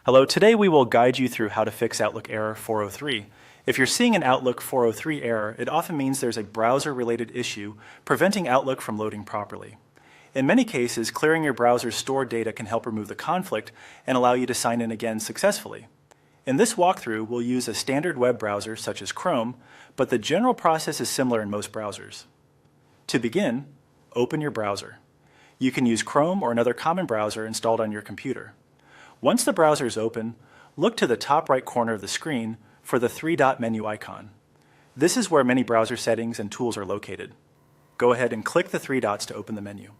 Hello, today we will guide you through how to fix Outlook error 403. If you're seeing an Outlook 403 error, it often means there's a browser-related issue preventing Outlook from loading properly. In many cases, clearing your browser's stored data can help remove the conflict and allow you to sign in again successfully. In this walkthrough, we'll use a standard web browser such as Chrome, but the general process is similar in most browsers. To begin, open your browser. You can use Chrome or another common browser installed on your computer. Once the browser is open, look to the top right corner of the screen for the three-dot menu icon. This is where many browser settings and tools are located. Go ahead and click the three dots to open the menu.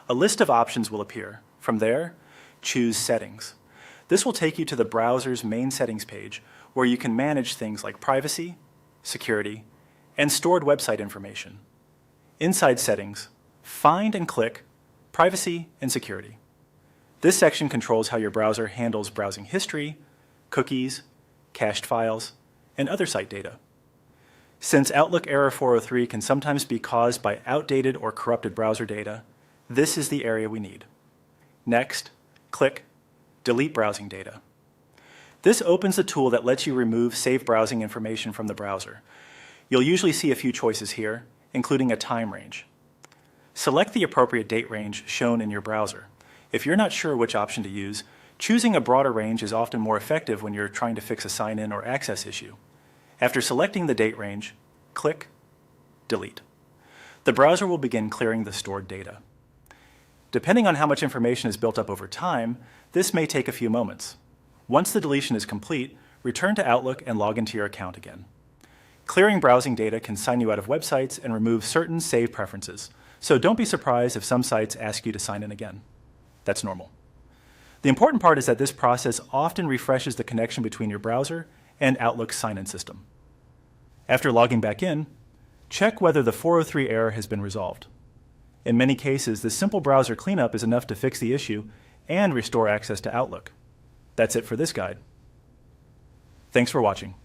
A list of options will appear. From there, choose Settings. This will take you to the browser's main settings page, where you can manage things like privacy, security, and stored website information. Inside Settings, find and click Privacy and Security. This section controls how your browser handles browsing history, cookies, cached files, and other site data. Since Outlook error 403 can sometimes be caused by outdated or corrupted browser data, this is the area we need. Next, click Delete Browsing Data. This opens a tool that lets you remove saved browsing information from the browser. You'll usually see a few choices here, including a time range. Select the appropriate date range shown in your browser. If you're not sure which option to use, choosing a broader range is often more effective when you're trying to fix a sign-in or access issue. After selecting the date range, click Delete. The browser will begin clearing the stored data. Depending on how much information is built up over time, this may take a few moments. Once the deletion is complete, return to Outlook and log into your account again. Clearing browsing data can sign you out of websites and remove certain saved preferences, so don't be surprised if some sites ask you to sign in again. That's normal. The important part is that this process often refreshes the connection between your browser and Outlook's sign-in system. After logging back in, check whether the 403 error has been resolved. In many cases, this simple browser cleanup is enough to fix the issue and restore access to Outlook. That's it for this guide. Thanks for watching.